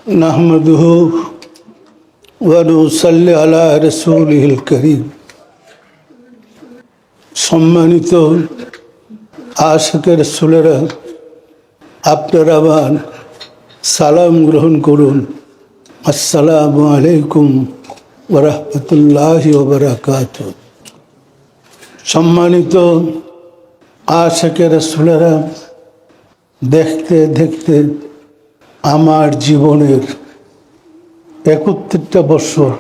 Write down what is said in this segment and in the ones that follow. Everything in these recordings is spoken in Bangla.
नहमदुहु व नुसल्ली अला रसूलिहिल करीम। सम्मानित आशिके रसूलेरा আপনারা আমার সালাম গ্রহণ করুন। আসসালামু আলাইকুম ওয়া রাহমাতুল্লাহি ওয়া বারাকাতুহু। সম্মানিত আশিকে রাসূলেরা, দেখতে দেখতে আমার জীবনের 71টা বছর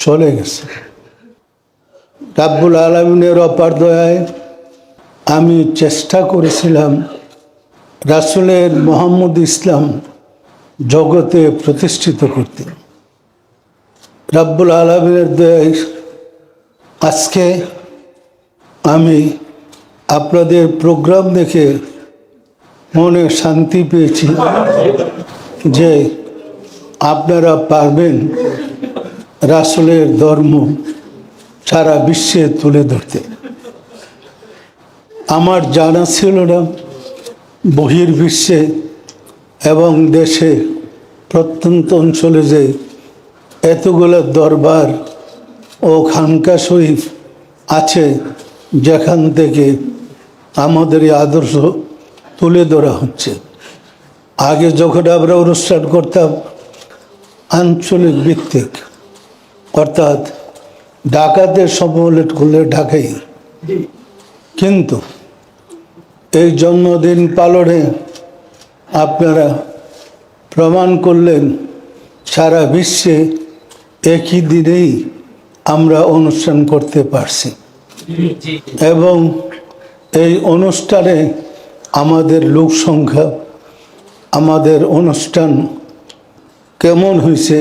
চলে গেছে। রাব্বুল আলামিনের অপার দয়ায় আমি চেষ্টা করেছিলাম রাসূলের মুহাম্মদ ইসলাম জগতে প্রতিষ্ঠিত করতে। রাব্বুল আলামিনের দয়ায় আজকে আমি আপনাদের প্রোগ্রাম দেখে মনে শান্তি পেয়েছি যে আপনারা পারবেন রাসূলের ধর্ম সারা বিশ্বে তুলে ধরতে। আমার জানা ছিল না বহির্বিশ্বে এবং দেশে প্রত্যন্ত অঞ্চলে যে এতগুলো দরবার ও খানকা শরীফ আছে যেখান থেকে আমাদের এই আদর্শ তুলে ধরা হচ্ছে। আগে যখন আমরা অনুষ্ঠান করতাম আঞ্চলিক ভিত্তিক, অর্থাৎ ঢাকাতে সম্মেলন করলে ঢাকাই, কিন্তু এই জন্মদিন পালনে আপনারা প্রমাণ করলেন সারা বিশ্বে একই দিনেই আমরা অনুষ্ঠান করতে পারছি এবং এই অনুষ্ঠানে আমাদের লোক সংখ্যা, আমাদের অনুষ্ঠান কেমন হয়েছে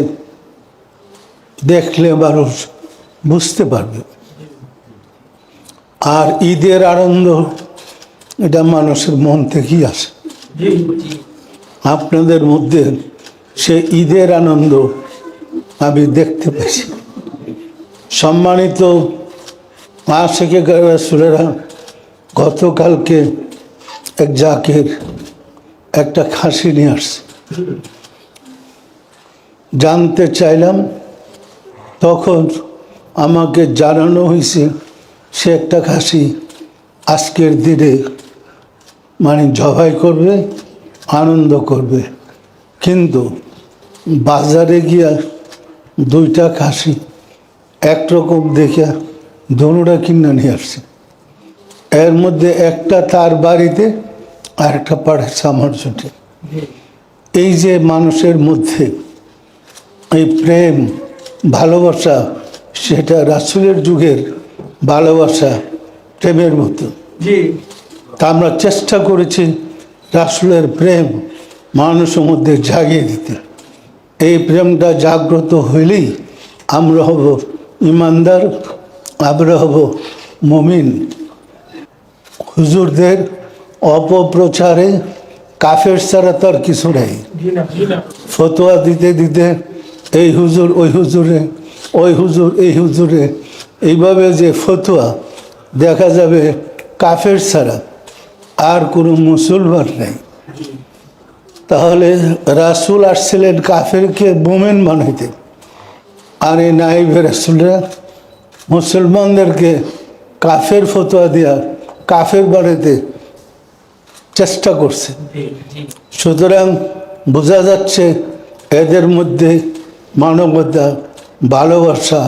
দেখলে মানুষ বুঝতে পারবে। আর ঈদের আনন্দ এটা মানুষের মন থেকেই আসে। আপনাদের মধ্যে সে ঈদের আনন্দ আমি দেখতে পেয়েছি। সম্মানিত আশিকে রাসূলেরা, গতকালকে এক জাকির একটা খাসি নিয়ে আসছে। জানতে চাইলাম, তখন আমাকে জানানো হয়েছে সে একটা খাসি আজকের দিনে জবাই করবে, আনন্দ করবে। কিন্তু বাজারে গিয়া দুইটা খাসি একরকম দেখে দোনোটা কিনে নিয়ে আসছে। এর মধ্যে একটা তার বাড়িতে আর একটা পাঠাচ্ছে আমার জন্য। এই যে মানুষের মধ্যে এই প্রেম ভালোবাসা, সেটা রাসূলের যুগের ভালোবাসা প্রেমের মতো। তা আমরা চেষ্টা করেছি রাসূলের প্রেম মানুষের মধ্যে জাগিয়ে দিতে। এই প্রেমটা জাগ্রত হইলেই আমরা হব ইমানদার, আমরা হব মুমিন। হুজুরদের অপপ্রচারে কাফের ছাড়া তো আর কিছু নেই। ফতোয়া দিতে দিতে এই হুজুর ওই হুজুরে, ওই হুজুর এই হুজুরে, এইভাবে যে ফতোয়া, দেখা যাবে কাফের ছাড়া আর কোনো মুসলমান নেই। তাহলে রাসূল আসছিলেন কাফেরকে মুমিন বানাইতে, আর এই নাইবে রাসূলরা মুসলমানদেরকে কাফের ফতোয়া দিয়া কাফের বানাইতে চেষ্টা করছে। সুতরাং বোঝা যাচ্ছে এদের মধ্যে মানবতা, ভালোবাসা,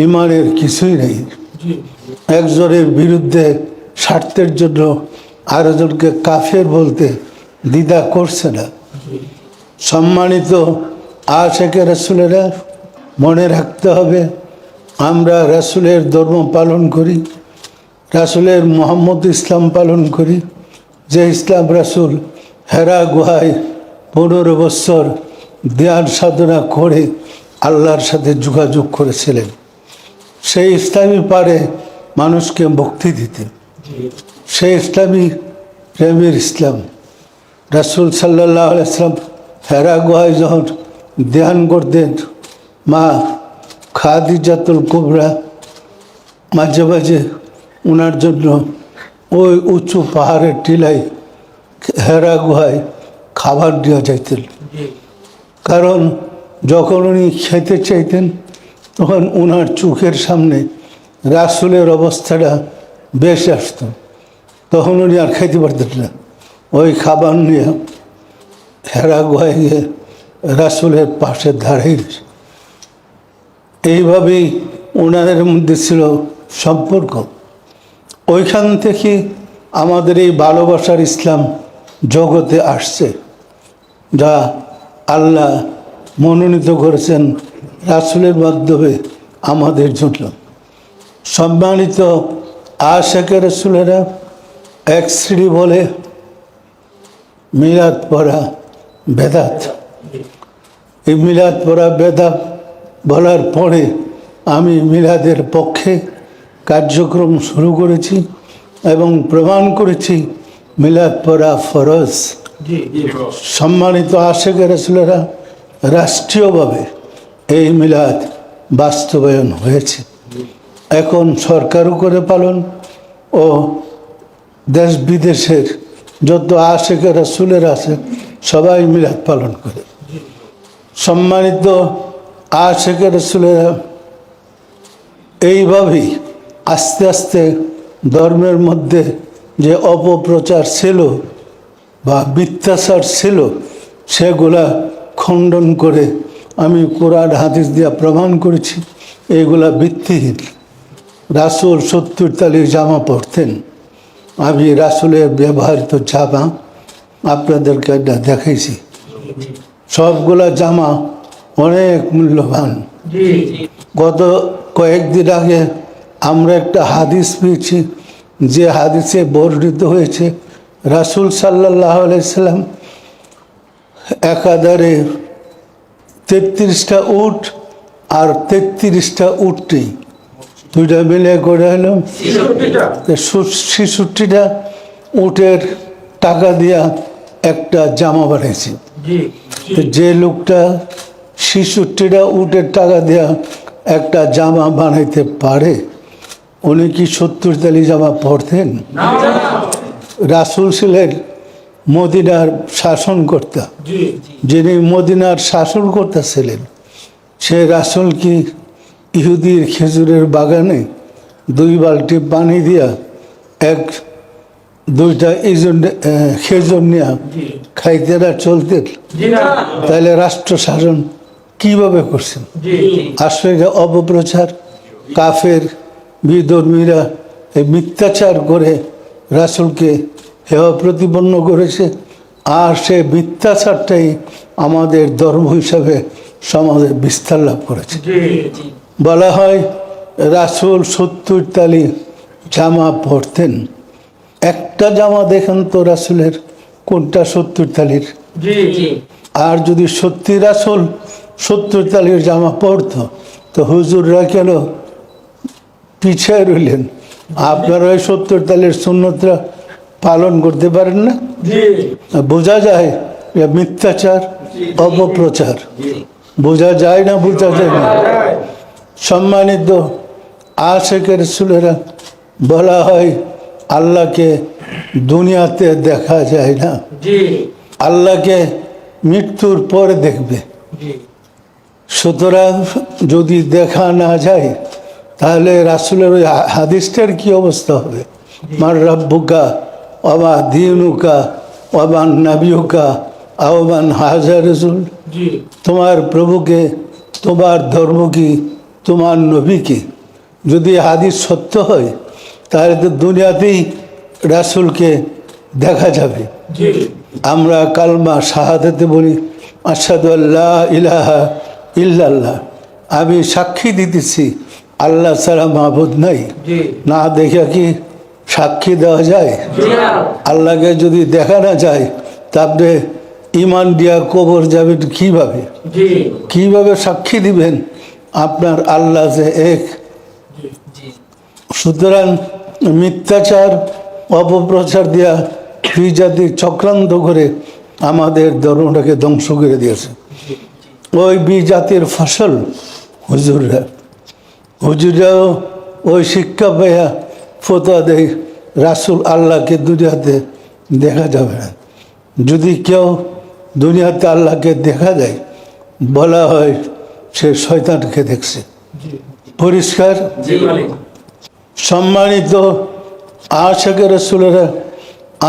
ইমানের কিছুই নেই। একজনের বিরুদ্ধে স্বার্থের জন্য আরেকজনকে কাফের বলতে দ্বিধা করছে না। সম্মানিত আশিকে রাসূলেরা, মনে রাখতে হবে আমরা রাসূলের ধর্ম পালন করি, রাসূলের মুহাম্মদ ইসলাম পালন করি। যে ইসলাম রাসূল হেরা গুহায় 15 বছর ধ্যান সাধনা করে আল্লাহর সাথে যোগাযোগ করেছিলেন, সেই ইসলামই পারে মানুষকে মুক্তি দিতে। সেই ইসলামী প্রেমের ইসলাম। রাসূল সাল্লাল্লাহু আলাইহি ওয়াসাল্লাম হেরা গুহায় যখন ধ্যান করতেন, মা খাদিজাতুল কুবরা মাঝে মাঝে ওনার জন্য ওই উঁচু পাহাড়ের টিলায় হেরা গুহায় খাবার দেওয়া যাইতেন। কারণ যখন উনি খেতে চাইতেন তখন ওনার চোখের সামনে রাসূলের অবস্থাটা বেশ আসতো, তখন উনি আর খাইতে পারতেন না। ওই খাবার নিয়ে হেরা গয়ে গিয়ে রাসূলের পাশে দাঁড়িয়ে রয়েছে। এইভাবেই ওনাদের মধ্যে ছিল সম্পর্ক। ওইখান থেকে আমাদের এই ভালোবাসার ইসলাম জগতে আসছে, যা আল্লাহ মনোনীত করেছেন রাসূলের মাধ্যমে আমাদের জন্য। সম্মানিত আশিকে রাসূলেরা এক শ্রেণী বলে মিলাদ পড়া বেদাত। এই মিলাদ পড়া বেদাত বলার পরে আমি মিলাদের পক্ষে কার্যক্রম শুরু করেছি এবং প্রমাণ করেছি মিলাদ পড়া ফরজ। সম্মানিত আশিকে রাসূলেরা রাষ্ট্রীয়ভাবে এই মিলাদ বাস্তবায়ন হয়েছে। এখন সরকারও করে পালন ও দেশ বিদেশের যত আশিকে রাসূলের আছে সবাই মিলাদ পালন করে। সম্মানিত আশিকে রাসূলেরা এইভাবেই আস্তে আস্তে ধর্মের মধ্যে যে অপপ্রচার ছিল বা মিথ্যাচার ছিল সেগুলা খণ্ডন করে আমি কোরআন হাদিস দিয়ে প্রমাণ করেছি এইগুলা ভিত্তিহীন। রাসূল ৭০ তালির জামা পরতেন। আমি রাসূলের ব্যবহৃত জামা আপনাদেরকে দেখাইছি। সবগুলা জামা অনেক মূল্যবান। গত কয়েকদিন আগে আমরা একটা হাদিস পেয়েছি, যে হাদিসে বর্ণিত হয়েছে রাসূল সাল্লাল্লাহু আলাইহি সাল্লাম একাধারে ৩৩টা উট আর ৩৩টা উটটি দুইটা মিলে করে হলো ৬৬টা উটের টাকা দিয়া একটা জামা বানিয়েছি। যে লোকটা ৬৬টা উটের টাকা দিয়া একটা জামা বানাইতে পারে উনি কি ৭০ তালি জামা পরতেন? রাসূল ছিলেন মদিনার শাসনকর্তা। যিনি মদিনার শাসনকর্তা ছিলেন সে রাসূল কি ইহুদির খেজুরের বাগানে 2 বালতি পানি দিয়া দুইটা খেজুর নিয়ে খাইতে না চলতেন? তাহলে রাষ্ট্র শাসন কিভাবে করছেন? আসলে এটা অপপ্রচার। কাফের বিধর্মীরা এই মিথ্যাচার করে রাসূলকে হেয় প্রতিপন্ন করেছে, আর সে মিথ্যাচারটাই আমাদের ধর্ম হিসাবে সমাজে বিস্তার লাভ করেছে। বলা হয় রাসূল ৭০ তালি জামা পরতেন। একটা জামা দেখেন তো রাসূলের কোনটা ৭০ তালির? আর যদি সত্যি রাসূল ৭০ তালির জামা পরতো তো হুজুররা কেন পিছিয়ে রইলেন? আপনারা ওই ৭০ তালির সুন্নতটা পালন করতে পারেন না? বোঝা যায় মিথ্যাচার, অপপ্রচার। বোঝা যায় না? বোঝা যায় না। সম্মানিত আশিকে রাসূলেরা বলা হয় আল্লাহকে দুনিয়াতে দেখা যায় না, আল্লাহকে মৃত্যুর পরে দেখবে। সুতরাং যদি দেখা না যায় তাহলে রাসূলের ওই হাদিসটার কি অবস্থা হবে? মার রাব্বুকা ওয়া দীনুকা ওয়া নাবিয়ুকা আও মান হাযা রাসূল। তোমার প্রভুকে, তোমার ধর্ম কি, তোমার নবী কি? যদি হাদিস সত্য হয় তাহলে তো দুনিয়াতেই রাসূলকে দেখা যাবে। আমরা কালমা শাহাদাতে বলি আশহাদু আল্লা ইলাহা ইল্লাল্লাহ, আমি সাক্ষী দিতেছি আল্লাহ ছাড়া মাবুদ নাই। না দেখে কি সাক্ষী দেওয়া যায়? আল্লাহকে যদি দেখা না যায় তাহলে ইমান দিয়া কবর যাবেন কিভাবে? কিভাবে সাক্ষী দিবেন আপনার আল্লাহ যে এক? সুতরাং মিথ্যাচার, অপপ্রচার দিয়া দুই জাতি চক্রান্ত করে আমাদের ধর্মটাকে ধ্বংস করে দিয়েছে। ওই জাতির ফসল হুজুররাও ওই শিক্ষা পাইয়া ফতোয়া দেয় রাসূল আল্লাহকে দুনিয়াতে দেখা যাবে না। যদি কেউ দুনিয়াতে আল্লাহকে দেখা যায় বলা হয় সে শয়তানকে দেখছে। পরিষ্কার? সম্মানিত আশিকে রাসূলেরা,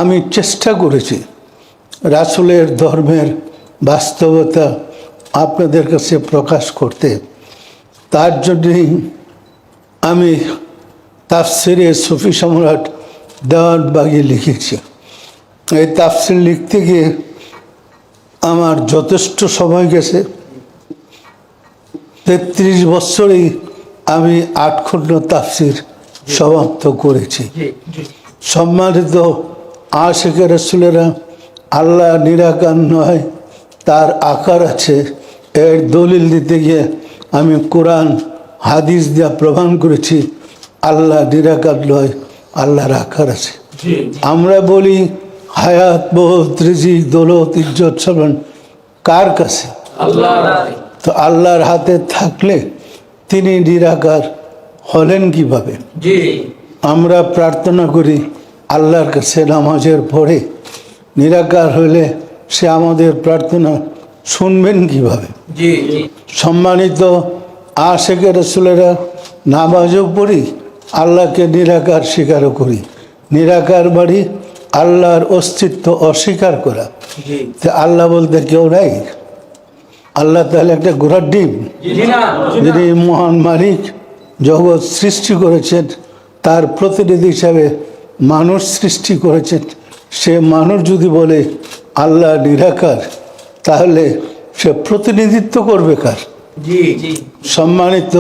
আমি চেষ্টা করেছি রাসূলের ধর্মের বাস্তবতা আপনাদের কাছে প্রকাশ করতে। তার জন্যই আমি তাফসিরে সুফি সম্রাট দেওয়ানবাগী লিখেছি। এই তাফসির লিখতে গিয়ে আমার যথেষ্ট সময় গেছে। 33 বছরেই আমি 8 খণ্ড তাফসির সমাপ্ত করেছি। সম্মানিত আশিকে রাসূলেরা, আল্লাহ নিরাকার নয়, তার আকার আছে, এর দলিল দিতে গিয়ে আমি কোরআন হাদিস দিয়া প্রমাণ করেছি আল্লাহ নিরাকার নয়, আল্লাহর আকার আছে। আমরা বলি হায়াত, বহুত, রিজিক, দৌলত, ইজ্জত, সম্মান কার কাছে? তো আল্লাহর হাতে থাকলে তিনি নিরাকার হলেন কিভাবে? আমরা প্রার্থনা করি আল্লাহর কাছে নামাজের পরে, নিরাকার হলে সে আমাদের প্রার্থনা শুনবেন কিভাবে? সম্মানিত আশিকে রাসূলেরা, নামাজও পড়ি, আল্লাহকে নিরাকার স্বীকারও করি। নিরাকার বাড়ি আল্লাহর অস্তিত্ব অস্বীকার করা। আল্লাহ বলতে কেউ নাই? আল্লাহ তাহলে একটা ঘোড়ার ডিম? যিনি মহান মালিক, জগৎ সৃষ্টি করেছেন, তার প্রতিনিধি হিসাবে মানুষ সৃষ্টি করেছেন, সে মানুষ যদি বলে আল্লাহ নিরাকার, তাহলে সে প্রতিনিধিত্ব করবে কার? সম্মানিত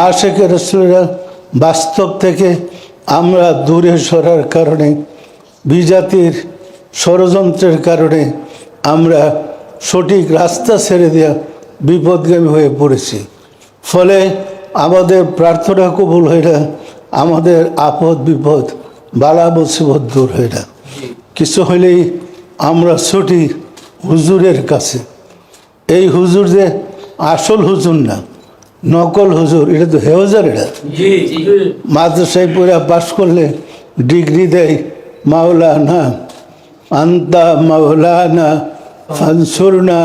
আশিকে রাসূলেরা, বাস্তব থেকে আমরা দূরে সরার কারণে, বিজাতির ষড়যন্ত্রের কারণে আমরা সঠিক রাস্তা ছেড়ে দেওয়া বিপদগামী হয়ে পড়েছি। ফলে আমাদের প্রার্থনা কবুল হয় না, আমাদের আপদ বিপদ বালা মুসিবত দূর হয় না। কিছু হলেই আমরা ছুটি হুজুরের কাছে। এই হুজুর যে আসল হুজুর না, নকল হুজুর, এটা তো হেওজার। এটা মাদ্রাসায় পড়ে পাশ করলে ডিগ্রি দেয় মাওলানা, আন্তা মাওলানা ফানসুরনা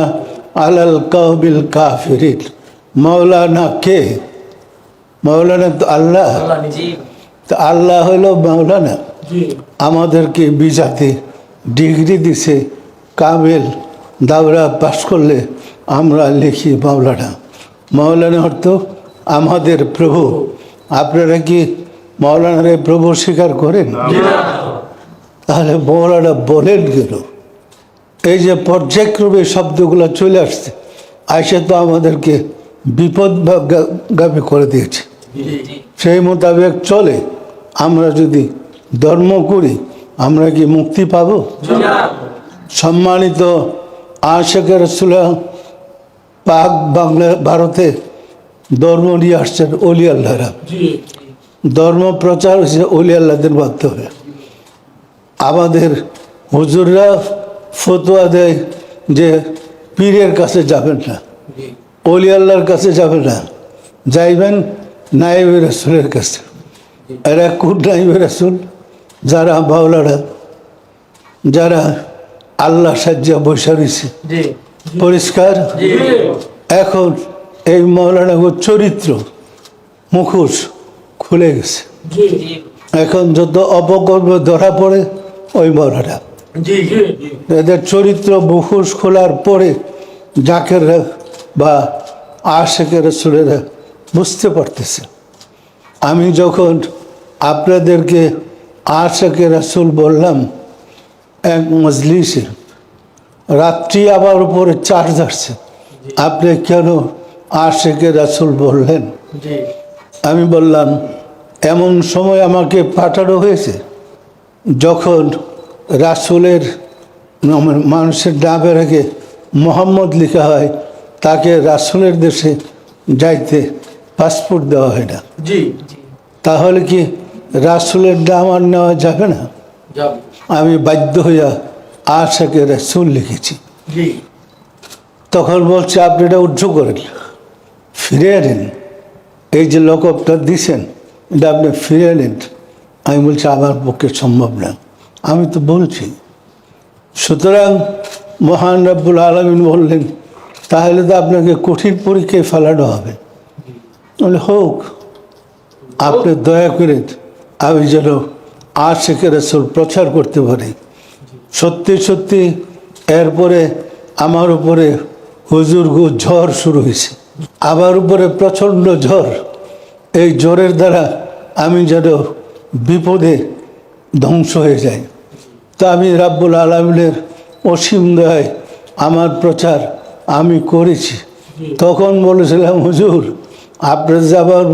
আলাল কওমিল কাফিরিন। মাওলানা কে? মাওলানা তো আল্লাহ। তো আল্লাহ হলো মাওলানা। আমাদেরকে বিজাতি ডিগ্রি দিছে, কামেল দাওরা পাশ করলে আমরা লিখি মাওলানা। মাওলানা অর্থ আমাদের প্রভু। আপনারা কি মাওলানার প্রভু স্বীকার করেন? তাহলে মাওলানা বলেন কেন? এই যে পর্যায়ক্রমে শব্দগুলো চলে আসছে, আইসে তো আমাদেরকে বিপদগামী করে দিয়েছে। সেই মোতাবেক চলে আমরা যদি ধর্ম করি, আমরা কি মুক্তি পাব? সম্মানিত আশিকে রাসূলুল্লাহ, পাক বাংলা ভারতে ধর্ম নিয়ে আসছেন অলি আল্লাহরা। ধর্ম প্রচার হয়েছে অলি আল্লাহদের মাধ্যমে। আমাদের হুজুররা ফতোয়া দেয় যে পীরের কাছে যাবেন না, অলি আল্লাহর কাছে যাবেন না, যাইবেন নায়েবে রাসূলের কাছে। এরা কোন নায়েবে রাসূল? যারা মাওলানা, যারা আল্লাহ সাজ্জা বসে রয়েছে। পরিষ্কার? এখন এই মাওলানার চরিত্র মুখোশ খুলে গেছে। এখন যত অপকর্ম ধরা পড়ে ওই মাওলানা, এদের চরিত্র মুখোশ খোলার পরে জাকেররা বা আশিকে রাসূলেরা বুঝতে পারতেছে। আমি যখন আপনাদেরকে আশিকে রাসূল বললাম এক মজলিসে, রাত্রি আবার উপরে চার্জ আসছে, আপনি কেন আশিকে রাসূল বললেন? আমি বললাম এমন সময় আমাকে পাঠানো হয়েছে যখন রাসূলের মানুষের নামের আগে মোহাম্মদ লেখা হয়, তাকে রাসূলের দেশে যাইতে পাসপোর্ট দেওয়া হয় না। তাহলে কি রাসূলের নাম আর নেওয়া যাবে না? আমি বাধ্য হইয়া আশিকে রাসূল লিখেছি। তখন বলছে আপনি এটা উজ্জ করেন, ফিরিয়ে নেন, এই যে লকবটা দিছেন এটা আপনি ফিরিয়ে নেন। আমি বলছি আমার পক্ষে সম্ভব না। আমি তো বলছি। সুতরাং মহান রব্বুল আলামিন বললেন তাহলে তো আপনাকে কঠিন পরীক্ষায় ফেলানো হবে। বলে হোক, আপনি দয়া করে আমি যেন আশিকে রাসূল প্রচার করতে পারি। সত্যি সত্যি এরপরে আমার উপরে হুজুর ঝড় শুরু হয়েছে, আমার উপরে প্রচণ্ড ঝড়। এই জ্বরের দ্বারা আমি যেন বিপদে ধ্বংস হয়ে যাই। তা আমি রাব্বুল আলামিনের অসীম দয়ায় আমার প্রচার আমি করেছি। তখন বলেছিলাম, হুজুর আপনারা যে আমার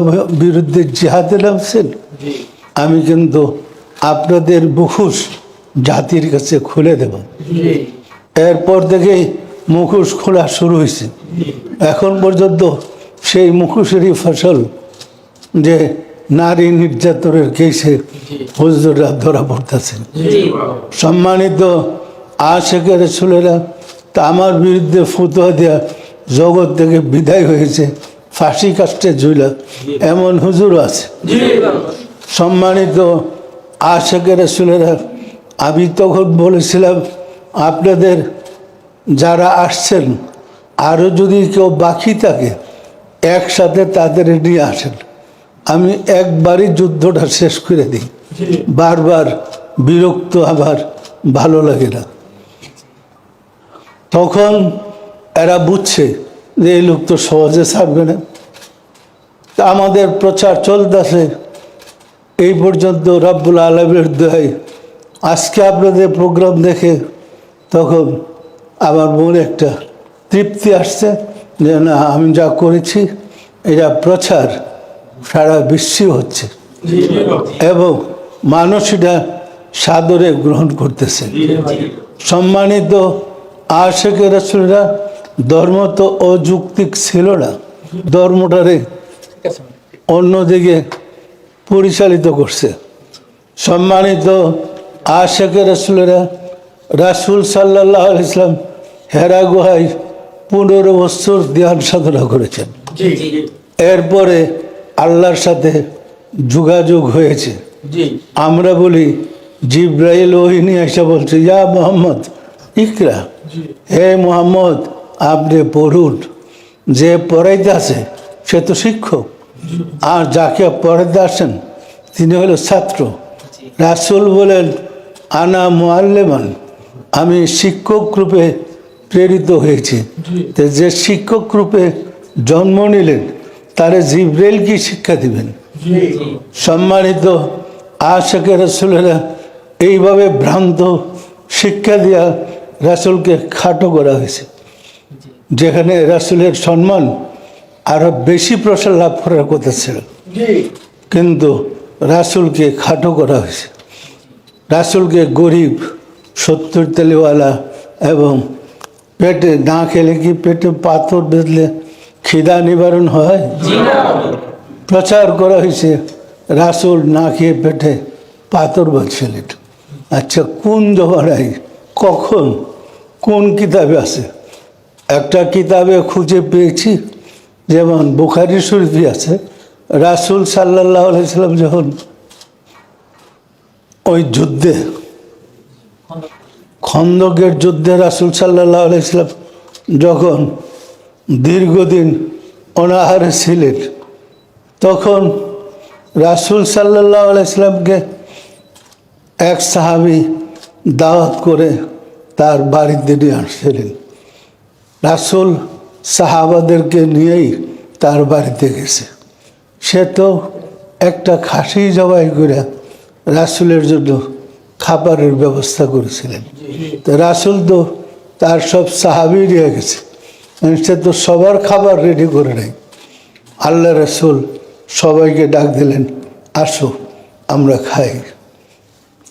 বিরুদ্ধে জিহাদে নামছেন, আমি কিন্তু আপনাদের মুখোশ জাতির কাছে খুলে দেব। এরপর থেকেই মুখোশ খোলা শুরু হয়েছে। এখন পর্যন্ত সেই মুখোশেরই ফসল যে নারী নির্যাতনের কেসে হুজুররা ধরা পড়তেছে। সম্মানিত আশিকে রাসূলেরা তা আমার বিরুদ্ধে ফতোয়া দেওয়া জগৎ থেকে বিদায় হয়েছে, ফাঁসি কাস্টে ঝুলা এমন হুজুর আছে। সম্মানিত আশিকে রাসূলেরা, আমি তখন বলেছিলাম আপনাদের যারা আসছেন আরও যদি কেউ বাকি থাকে একসাথে তাদের নিয়ে আসেন, আমি একবারই যুদ্ধটা শেষ করে দিই। বারবার বিরক্ত আবার ভালো লাগে না। তখন এরা বুঝছে যে এই লোক তো সহজে ছাড়বে না। তা আমাদের প্রচার চলতেছে এই পর্যন্ত। রাব্বুল আলামিনের দয়ায় আজকে আপনাদের প্রোগ্রাম দেখে তখন আমার মনে একটা তৃপ্তি আসছে যে না, আমি যা করেছি এটা প্রচার সারা বিশ্বে হচ্ছে এবং মানুষ এটা সাদরে গ্রহণ করতেছে। সম্মানিত আশিকে রাসূলরা ধর্ম তো অযৌক্তিক ছিল না, ধর্মটারে অন্যদিকে পরিচালিত করছে। সম্মানিত আশিকে রাসূলরা রাসূল সাল্লাল্লাহু আলাইহি ওয়াসাল্লাম হেরা গুহায় 15 বছর ধ্যান সাধনা করেছেন। এরপরে আল্লাহর সাথে যোগাযোগ হয়েছে। আমরা বলি জিব্রাইল ওহী নিয়ে এসে বলছে, ইয়া মুহাম্মদ ইকরা, হে মুহাম্মদ আপনি পড়ুন। যে পড়াইতে আছে সে তো শিক্ষক, আর যাকে পড়াইতে আসেন তিনি হলো ছাত্র। রাসূল বলেন আনা মুআল্লিমান, আমি শিক্ষক রূপে প্রেরিত হয়েছি। তো যে শিক্ষক রূপে জন্ম নিলেন তারে জিব্রাইল কি শিক্ষা দিবেন? সম্মানিত আশিকে রাসূলেরা এইভাবে ভ্রান্ত শিক্ষা দিয়া রাসূলকে খাটো করা হয়েছে, যেখানে রাসূলের সম্মান আরো বেশি প্রসার লাভ করার কথা ছিল, কিন্তু রাসূলকে খাটো করা হয়েছে। রাসূলকে গরিব, 70 তেলিওয়ালা এবং পেটে না খেলে কি পেটে পাথর বেঁধলে খিদা নিবারণ হয়? প্রচার করা হয়েছে রাসূল না খেয়ে পেটে পাথর বাঁধছিলেন। আচ্ছা, কোন জমানায় কখন কোন কিতাবে আছে? একটা কিতাবে খুঁজে পেয়েছি, যেমন বুখারী শরীফে আছে, রাসূল সাল্লাল্লাহু আলাইহি ওয়াসাল্লাম যখন ওই যুদ্ধে খন্দকের যুদ্ধে রাসূল সাল্লাল্লাহু আলাইহি ওয়াসাল্লাম যখন দীর্ঘদিন অনাহারে ছিলেন, তখন রাসূল সাল্লাল্লাহু আলাইহি ওয়াসাল্লামকে এক সাহাবী দাওয়াত করে তার বাড়িতে নিয়ে আসছিলেন। রাসূল সাহাবাদেরকে নিয়েই তার বাড়িতে গেছে। সে তো একটা খাসি জবাই করে রাসূলের জন্য খাবারের ব্যবস্থা করেছিলেন। তো রাসূল তো তার সব সাহাবী নিয়ে গেছে, সে তো সবার খাবার রেডি করে নেয়। আল্লাহ রাসূল সবাইকে ডাক দিলেন, আসো আমরা খাই।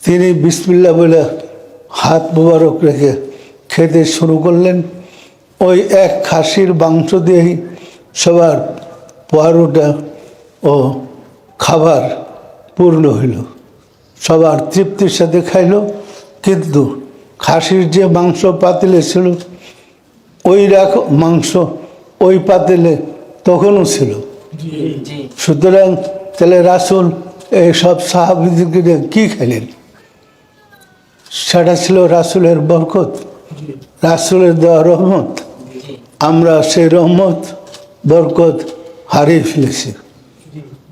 তিনি বিসমিল্লাহ বলে হাত মোবারক রেখে খেতে শুরু করলেন। ওই এক খাসির মাংস দিয়েই সবার পরোটা ও খাবার পূর্ণ হইল, সবার তৃপ্তির সাথে খাইল। কিন্তু খাসির যে মাংস পাতিলে ছিল ওই মাংস ওই পাতিলে তখনও ছিল। সুতরাং তাহলে রাসূল এই সব সাহাবীদেরকে কি খাইলেন? সেটা ছিল রাসূলের বরকত, রাসূলের দেওয়া রহমত। আমরা সেই রহমত বরকত হারিয়ে ফেলেছি।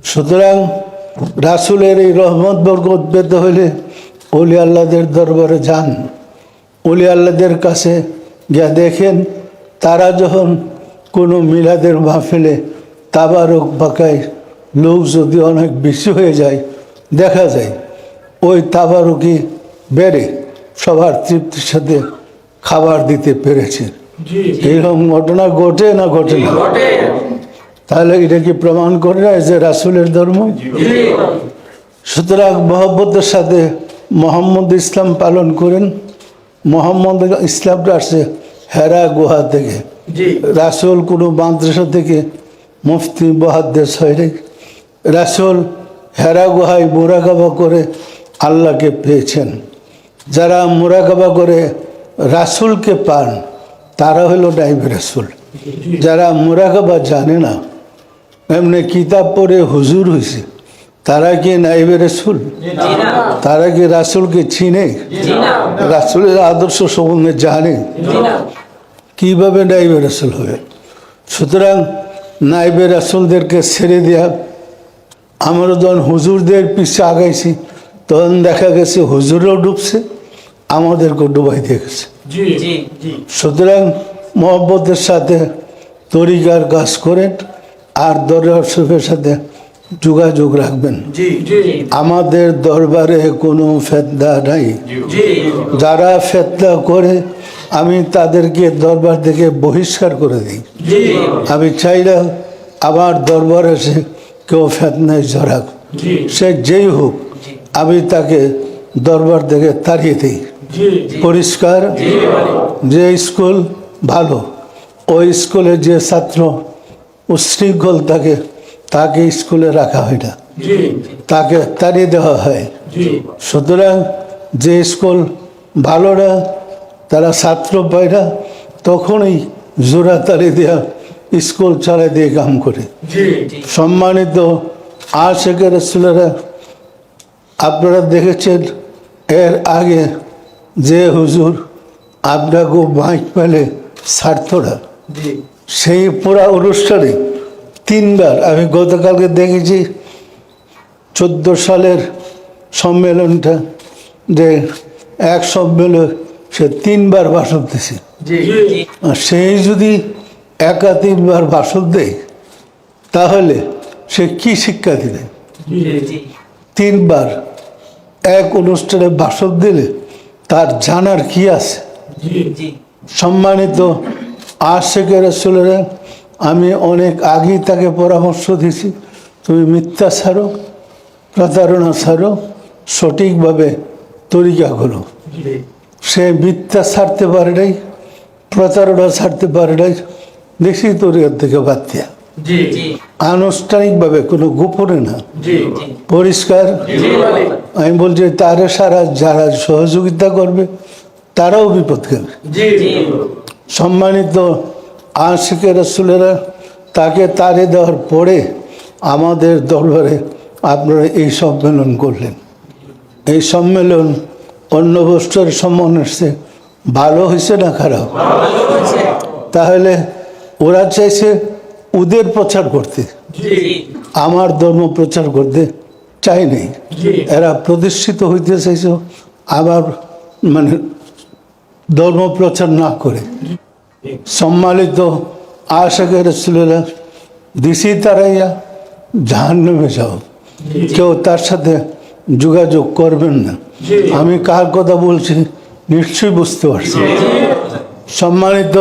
সুতরাং রাসূলের এই রহমত বরকত পেতে হলে ওলি আল্লাহদের দরবারে যান, ওলি আল্লাহদের কাছে গিয়ে দেখেন তারা যখন কোনো মিলাদের মাহফিলে তাবারক পাকায়, লোক যদি অনেক বেশি হয়ে যায়, দেখা যায় ওই তাবারকি বেড়ে সবার তৃপ্তির সাথে খাবার দিতে পেরেছে। এইরকম ঘটনা ঘটে না ঘটে না? তাহলে এটা কি প্রমাণ করে না যে রাসূলের ধর্ম? সুতরাং মহব্বতের সাথে মোহাম্মদ ইসলাম পালন করেন। মোহাম্মদ ইসলামটা আসছে হেরা গুহা থেকে, রাসূল কোনো মাদ্রাসা থেকে মুফতি মুহাদ্দিস হয়নি। রাসূল হেরা গুহায় মুরাকাবা করে আল্লাহকে পেয়েছেন। যারা মুরাকাবা করে রাসূলকে পান তারা হলো নাইবে রাসূল। যারা মুরাকাবা জানে না, এমনি কিতাব পড়ে হুজুর হয়েছে, তারা কি নাইবে রাসূল? তারা কি রাসূলকে চিনে? রাসূলের আদর্শ সম্বন্ধে জানে? কিভাবে নাইবে রাসূল হবে? সুতরাং নাইবে রাসূলদেরকে ছেড়ে দেওয়া। আমরা যখন হুজুরদের পিছিয়ে আগাইছি তখন দেখা গেছে হুজুরও ডুবছে, আমাদেরকেও ডুবাই দিয়ে গেছে। সুতরাং মহব্বতের সাথে তরিকার কাজ করেন আর দরবার শরীফের সাথে যোগাযোগ রাখবেন। আমাদের দরবারে কোনো ফেতনা নাই। যারা ফেতনা করে আমি তাদেরকে দরবার থেকে বহিষ্কার করে দিই। আমি চাই না আমার দরবারে এসে কেউ ফেতনায় জড়াক, সে যেই হোক, আমি তাকে দরবার থেকে তাড়িয়ে দিই। পরিষ্কার? যে স্কুল ভালো, ওই স্কুলে যে ছাত্র উশৃঙ্খল থাকে তাকে স্কুলে রাখা হয় না, তাকে তাড়িয়ে দেওয়া হয়। সুতরাং যে স্কুল ভালো না, তারা ছাত্র পায় না, তখনই জোড়া তাড়িয়ে দেওয়া স্কুল চালাই দিয়ে কাম করে। সম্মানিত আশিকের রাসূলেরা, আপনারা দেখেছেন এর আগে যে হুজুর আপনাকে মাইক পেলে ছাড়ত না, সেই পুরা অনুষ্ঠানে তিনবার, আমি গতকালকে দেখেছি 14 সালের সম্মেলনটা, যে এক সম্মেলন সে 3 বার ভাষণ দিয়েছে। আর সেই যদি একাধিকবার ভাষণ দেয় তাহলে সে কি শিক্ষা দিবে? 3 বার এক অনুষ্ঠানে ভাষণ দিলে তার জানার কি আছে? সম্মানিত আশিকের রাসূলেরা, আমি অনেক আগেই তাকে পরামর্শ দিয়েছি, তুমি মিথ্যা ছাড়ো, প্রতারণা ছাড়ো, সঠিকভাবে তরিকা করো। সে মিথ্যা ছাড়তে পারে নাই, প্রতারণা ছাড়তে পারে নাই, দেশি তরিকার থেকে বাদ দিয়া আনুষ্ঠানিকভাবে, কোনো গোপনে না, পরিষ্কার। আমি বলছি তারে সারা যারা সহযোগিতা করবে তারাও বিপদ খেলবে। সম্মানিত আশিকের রাসূলেরা, তাকে তাড়ে দেওয়ার পরে আমাদের দরবারে আপনারা এই সম্মেলন করলেন। এই সম্মেলন অন্য বছরের সম্মেলনের চেয়ে ভালো হয়েছে না খারাপ? তাহলে ওরা চাইছে ওদের প্রচার করতে, আমার ধর্ম প্রচার করতে চাই নাই। এরা প্রতিষ্ঠিত হইতে চাইছে আবার মানে ধর্ম প্রচার না করে। সম্মানিত আশিকের রাসূলেরা, দিশি তারাইয়া জাহান্নামে যাও, কেউ তার সাথে যোগাযোগ করবেন না। আমি কার কথা বলছি নিশ্চয়ই বুঝতে পারছি। সম্মানিত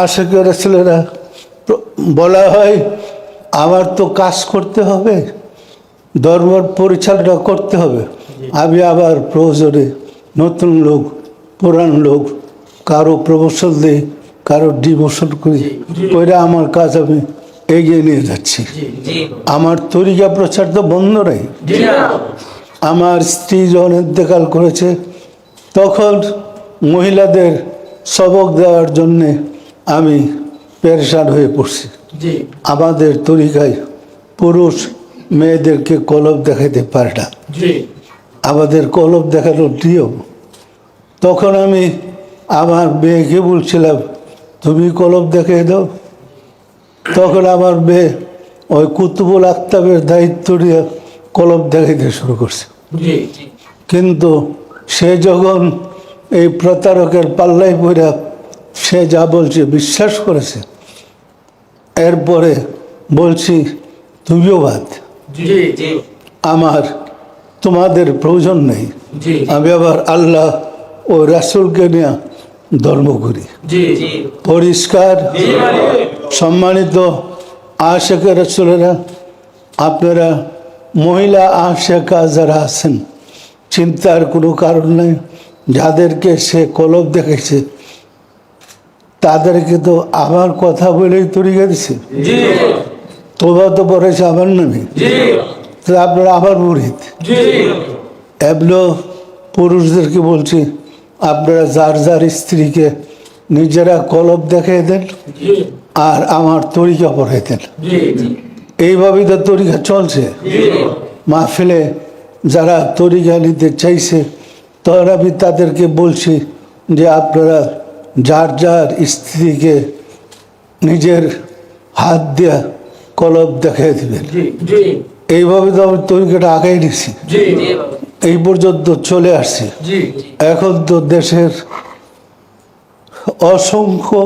আশিকের রাসূলেরা, বলা হয় আমার তো কাজ করতে হবে, দরবার পরিচালনা করতে হবে। আমি আবার প্রয়োজনে নতুন লোক, পুরান লোক, কারো প্রমোশন দিই, কারো ডিমোশন করি, ওইটা আমার কাজ আমি এগিয়ে নিয়ে যাচ্ছি। আমার তরিকা প্রচার তো বন্ধ নেই। আমার স্ত্রী যখন ইন্তেকাল করেছে তখন মহিলাদের সবক দেওয়ার জন্যে আমি পেরেশান হয়ে পড়ছি। আমাদের তরিকায় পুরুষ মেয়েদেরকে কলব দেখাইতে পারে না, আমাদের কলব দেখানোর নিয়ম। তখন আমি আমার মেয়েকে বলছিলাম, তুমি কলম দেখিয়ে দাও। তখন আমার মেয়ে ওই কুতুবুল আক্তাবের দায়িত্ব নিয়ে কলম দেখাইতে শুরু করছে। কিন্তু সে যখন এই প্রতারকের পাল্লাই পড়ে সে যা বলছে বিশ্বাস করেছে, এরপরে বলছি তুমিও বাদ, আমার তোমাদের প্রয়োজন নেই, আমি আবার আল্লাহ ও রাসূলকে নিয়ে ধর্ম করি। পরিষ্কার। সম্মানিত আশিকে রাসূলেরা, আপনারা মহিলা আশিকা যারা আছেন, চিন্তার কোনো কারণ নেই। যাদেরকে সে কলব দেখেছে তাদেরকে তো আমার কথা বলেই তরিকা দিছে, তোবা তো পড়েছে আমার নামে, তো আপনারা আবার মুরিদ। এগুলো পুরুষদেরকে বলছি, আপনারা যার যার স্ত্রীকে নিজেরা কলব দেখিয়ে দেন আর আমার তরিকা পড়াই দেন। এইভাবেই তো তরিকা চলছে। মাহফিলে যারা তরিকা নিতে চাইছে তখন আমি তাদেরকে বলছি যে আপনারা যার যার স্ত্রীকে নিজের হাত দিয়ে কলব দেখিয়ে দেবেন। এইভাবে তো আমি তরিকাটা আগাই নিছি, এই পর্যন্ত চলে আসছি। এখন তো দেশের অসংখ্য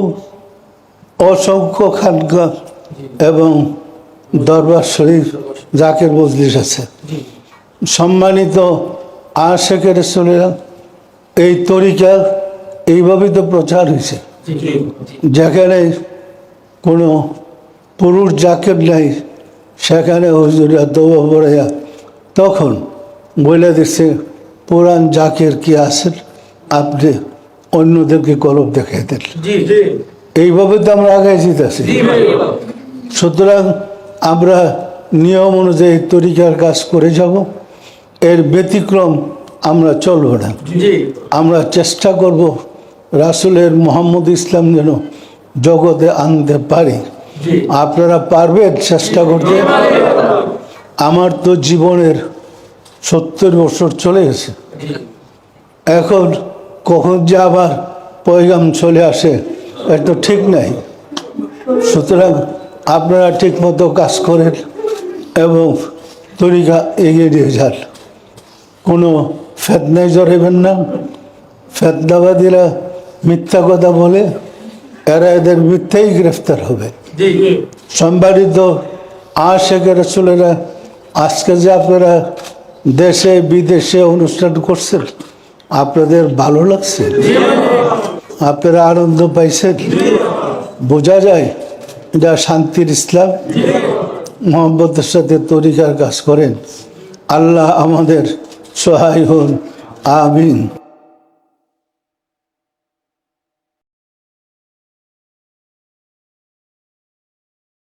অসংখ্য খানকা এবং দরবার শরীফ জাকের মজলিস আছে। সম্মানিত আশিকে রাসূলেরা, এই তরিকা এইভাবেই তো প্রচার হয়েছে। যেখানে কোনো পুরুষ জাকের নাই সেখানে হুজুরা দোয়া পড়াইয়া তখন বলে দিচ্ছে পুরান জাকের কি আছেন, আপনি অন্যদেরকে কলব দেখাই দেন। এইভাবে তো আমরা আগে যেতেছি। সুতরাং আমরা নিয়ম অনুযায়ী তরিকার কাজ করে যাব, এর ব্যতিক্রম আমরা চলব না। আমরা চেষ্টা করব রাসূলের মোহাম্মদ ইসলাম যেন জগতে আনতে পারি। আপনারা পারবেন চেষ্টা করতে? আমার তো জীবনের 70 বছর চলে গেছে, এখন কখন যে আবার পয়গাম চলে আসে এর তো ঠিক নাই। সুতরাং আপনারা ঠিক মতো কাজ করেন এবং তরিকা এগিয়ে নিয়ে যান। কোনো ফেতনায় জড়াবেন না। ফেতনাবাদীরা মিথ্যা কথা বলে, এরা এদের মিথ্যাই গ্রেফতার হবে। সম্মানিত আশিকে রাসূলেরা, আজকে যে আপনারা দেশে বিদেশে অনুষ্ঠান করছেন, আপনাদের ভালো লাগছে? আপনারা আনন্দ পাইছেন? বোঝা যায় এটা শান্তির ইসলাম। মোহাম্মদের সাথে তরিকার কাজ করেন। আল্লাহ আমাদের সহায় হন। আমিন।